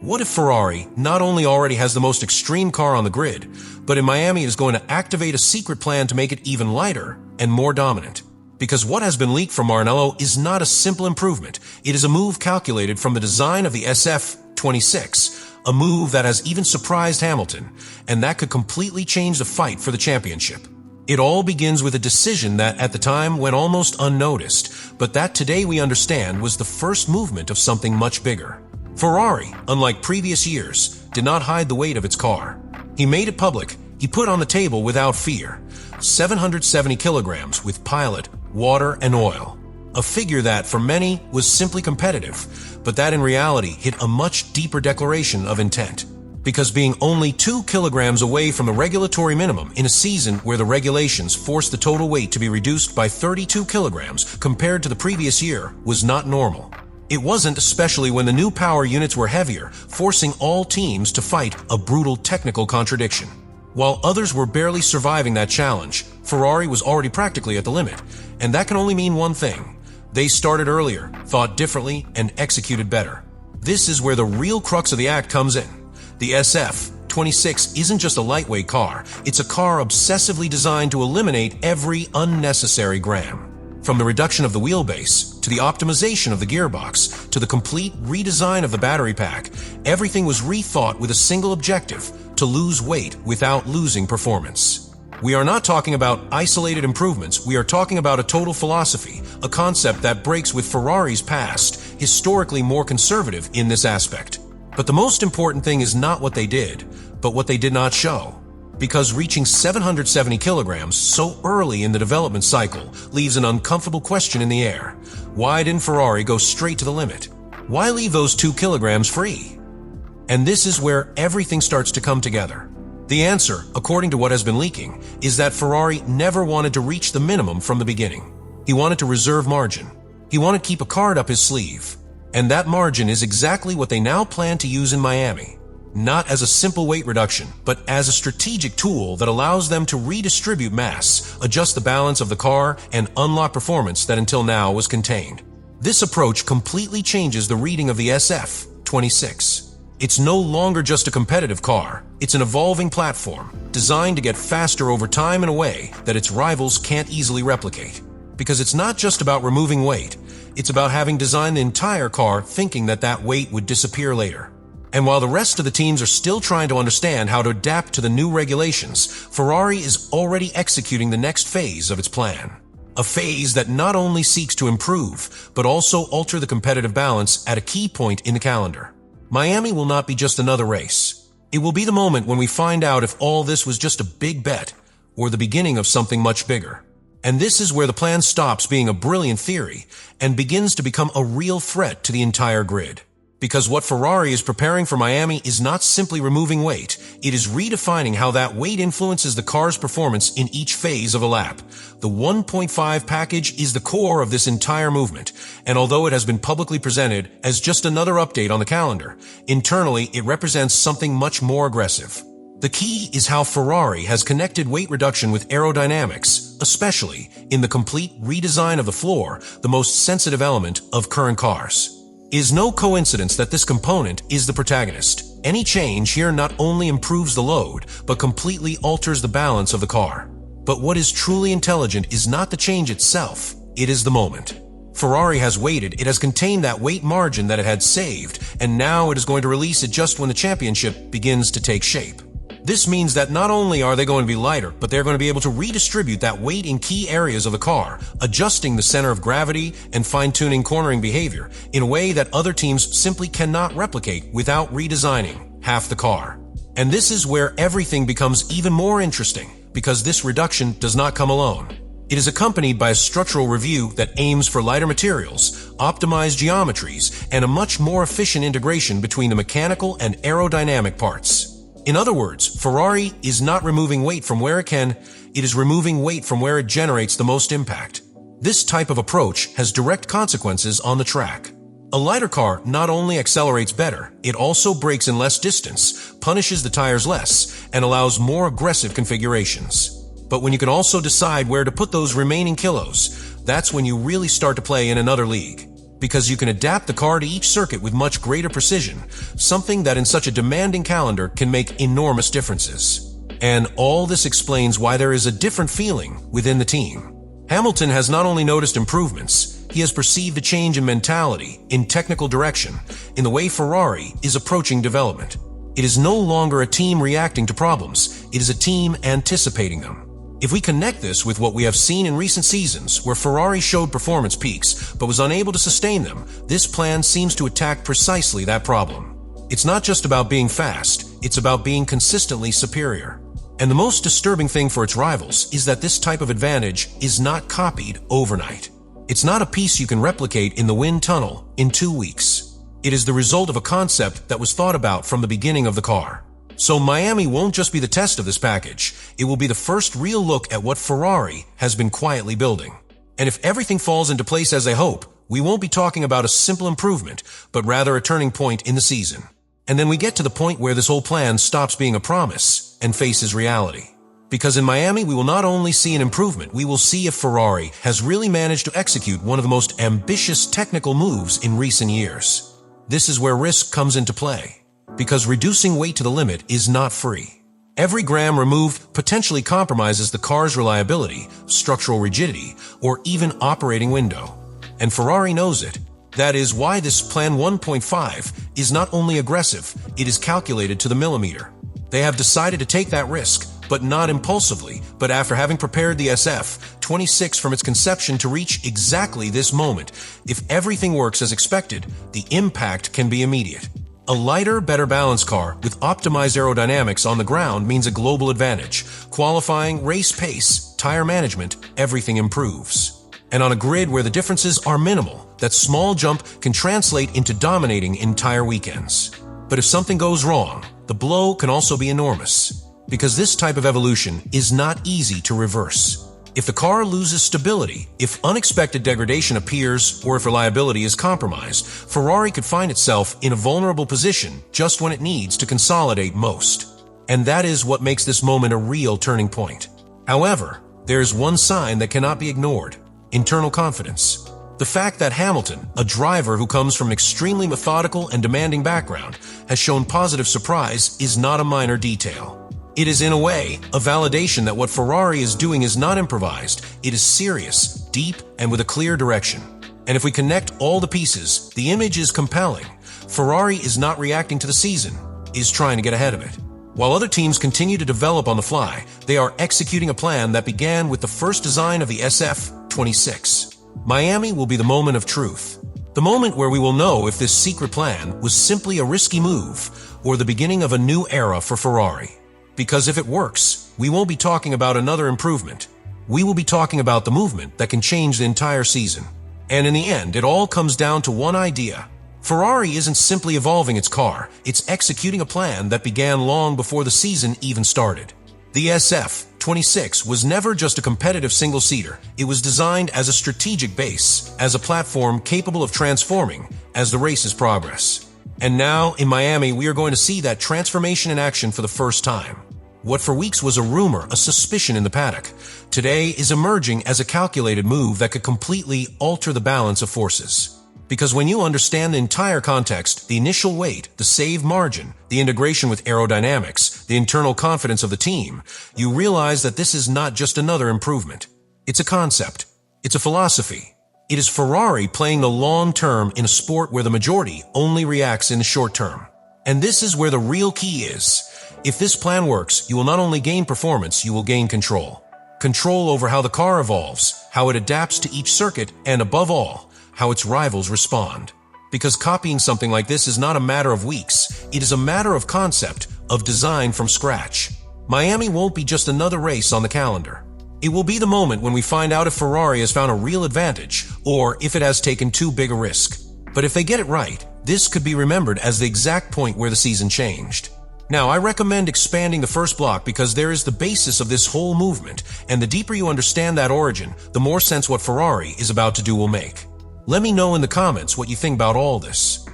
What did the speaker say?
What if Ferrari not only already has the most extreme car on the grid, but in Miami is going to activate a secret plan to make it even lighter and more dominant? Because what has been leaked from Maranello is not a simple improvement. It is a move calculated from the design of the SF-26, a move that has even surprised Hamilton, and that could completely change the fight for the championship. It all begins with a decision that at the time went almost unnoticed, but that today we understand was the first movement of something much bigger. Ferrari, unlike previous years, did not hide the weight of its car. He made it public. He put on the table without fear 770 kilograms with pilot, water, and oil. A figure that, for many, was simply competitive, but that in reality hid a much deeper declaration of intent. Because being only 2 kilograms away from the regulatory minimum in a season where the regulations forced the total weight to be reduced by 32 kilograms compared to the previous year was not normal. It wasn't, especially when the new power units were heavier, forcing all teams to fight a brutal technical contradiction. While others were barely surviving that challenge, Ferrari was already practically at the limit, and that can only mean one thing. They started earlier, thought differently, and executed better. This is where the real crux of the act comes in. The SF-26 isn't just a lightweight car, it's a car obsessively designed to eliminate every unnecessary gram. From the reduction of the wheelbase, to the optimization of the gearbox, to the complete redesign of the battery pack, everything was rethought with a single objective: to lose weight without losing performance. We are not talking about isolated improvements, we are talking about a total philosophy, a concept that breaks with Ferrari's past, historically more conservative in this aspect. But the most important thing is not what they did, but what they did not show. Because reaching 770 kilograms so early in the development cycle leaves an uncomfortable question in the air. Why didn't Ferrari go straight to the limit? Why leave those 2 kilograms free? And this is where everything starts to come together. The answer, according to what has been leaking, is that Ferrari never wanted to reach the minimum from the beginning. He wanted to reserve margin. He wanted to keep a card up his sleeve. And that margin is exactly what they now plan to use in Miami. Not as a simple weight reduction, but as a strategic tool that allows them to redistribute mass, adjust the balance of the car, and unlock performance that until now was contained. This approach completely changes the reading of the SF-26. It's no longer just a competitive car, it's an evolving platform, designed to get faster over time in a way that its rivals can't easily replicate. Because it's not just about removing weight, it's about having designed the entire car thinking that that weight would disappear later. And while the rest of the teams are still trying to understand how to adapt to the new regulations, Ferrari is already executing the next phase of its plan. A phase that not only seeks to improve, but also alter the competitive balance at a key point in the calendar. Miami will not be just another race. It will be the moment when we find out if all this was just a big bet, or the beginning of something much bigger. And this is where the plan stops being a brilliant theory, and begins to become a real threat to the entire grid. Because what Ferrari is preparing for Miami is not simply removing weight, it is redefining how that weight influences the car's performance in each phase of a lap. The 1.5 package is the core of this entire movement, and although it has been publicly presented as just another update on the calendar, internally it represents something much more aggressive. The key is how Ferrari has connected weight reduction with aerodynamics, especially in the complete redesign of the floor, the most sensitive element of current cars. It is no coincidence that this component is the protagonist. Any change here not only improves the load, but completely alters the balance of the car. But what is truly intelligent is not the change itself, it is the moment. Ferrari has waited, it has contained that weight margin that it had saved, and now it is going to release it just when the championship begins to take shape. This means that not only are they going to be lighter, but they're going to be able to redistribute that weight in key areas of the car, adjusting the center of gravity and fine-tuning cornering behavior in a way that other teams simply cannot replicate without redesigning half the car. And this is where everything becomes even more interesting, because this reduction does not come alone. It is accompanied by a structural review that aims for lighter materials, optimized geometries, and a much more efficient integration between the mechanical and aerodynamic parts. In other words, Ferrari is not removing weight from where it can, it is removing weight from where it generates the most impact. This type of approach has direct consequences on the track. A lighter car not only accelerates better, it also brakes in less distance, punishes the tires less, and allows more aggressive configurations. But when you can also decide where to put those remaining kilos, that's when you really start to play in another league. because you can adapt the car to each circuit with much greater precision, something that in such a demanding calendar can make enormous differences. And all this explains why there is a different feeling within the team. Hamilton has not only noticed improvements, he has perceived a change in mentality, in technical direction, in the way Ferrari is approaching development. It is no longer a team reacting to problems, it is a team anticipating them. If we connect this with what we have seen in recent seasons, where Ferrari showed performance peaks but was unable to sustain them, this plan seems to attack precisely that problem. It's not just about being fast, it's about being consistently superior. And the most disturbing thing for its rivals is that this type of advantage is not copied overnight. It's not a piece you can replicate in the wind tunnel in 2 weeks. It is the result of a concept that was thought about from the beginning of the car. So Miami won't just be the test of this package, it will be the first real look at what Ferrari has been quietly building. And if everything falls into place as they hope, we won't be talking about a simple improvement, but rather a turning point in the season. And then we get to the point where this whole plan stops being a promise and faces reality. Because in Miami, we will not only see an improvement, we will see if Ferrari has really managed to execute one of the most ambitious technical moves in recent years. This is where risk comes into play. Because reducing weight to the limit is not free. Every gram removed potentially compromises the car's reliability, structural rigidity, or even operating window. And Ferrari knows it. That is why this Plan 1.5 is not only aggressive, it is calculated to the millimeter. They have decided to take that risk, but not impulsively, but after having prepared the SF-26 from its conception to reach exactly this moment. If everything works as expected, the impact can be immediate. A lighter, better balanced car with optimized aerodynamics on the ground means a global advantage. Qualifying, race pace, tire management, everything improves. And on a grid where the differences are minimal, that small jump can translate into dominating entire weekends. But if something goes wrong, the blow can also be enormous. Because this type of evolution is not easy to reverse. If the car loses stability, if unexpected degradation appears, or if reliability is compromised, Ferrari could find itself in a vulnerable position just when it needs to consolidate most. And that is what makes this moment a real turning point. However, there is one sign that cannot be ignored: internal confidence. The fact that Hamilton, a driver who comes from an extremely methodical and demanding background, has shown positive surprise is not a minor detail. It is, in a way, a validation that what Ferrari is doing is not improvised, it is serious, deep, and with a clear direction. And if we connect all the pieces, the image is compelling. Ferrari is not reacting to the season, is trying to get ahead of it. While other teams continue to develop on the fly, they are executing a plan that began with the first design of the SF-26. Miami will be the moment of truth. The moment where we will know if this secret plan was simply a risky move or the beginning of a new era for Ferrari. Because if it works, we won't be talking about another improvement. We will be talking about the movement that can change the entire season. And in the end, it all comes down to one idea. Ferrari isn't simply evolving its car, it's executing a plan that began long before the season even started. The SF-26 was never just a competitive single-seater. It was designed as a strategic base, as a platform capable of transforming as the races progress. And now, in Miami, we are going to see that transformation in action for the first time. What for weeks was a rumor, a suspicion in the paddock, today is emerging as a calculated move that could completely alter the balance of forces. Because when you understand the entire context, the initial weight, the save margin, the integration with aerodynamics, the internal confidence of the team, you realize that this is not just another improvement. It's a concept. It's a philosophy. It is Ferrari playing the long term in a sport where the majority only reacts in the short term. And this is where the real key is. If this plan works, you will not only gain performance, you will gain control. Control over how the car evolves, how it adapts to each circuit, and above all, how its rivals respond. Because copying something like this is not a matter of weeks, it is a matter of concept, of design from scratch. Miami won't be just another race on the calendar. It will be the moment when we find out if Ferrari has found a real advantage, or if it has taken too big a risk. But if they get it right, this could be remembered as the exact point where the season changed. Now, I recommend expanding the first block because there is the basis of this whole movement, and the deeper you understand that origin, the more sense what Ferrari is about to do will make. Let me know in the comments what you think about all this.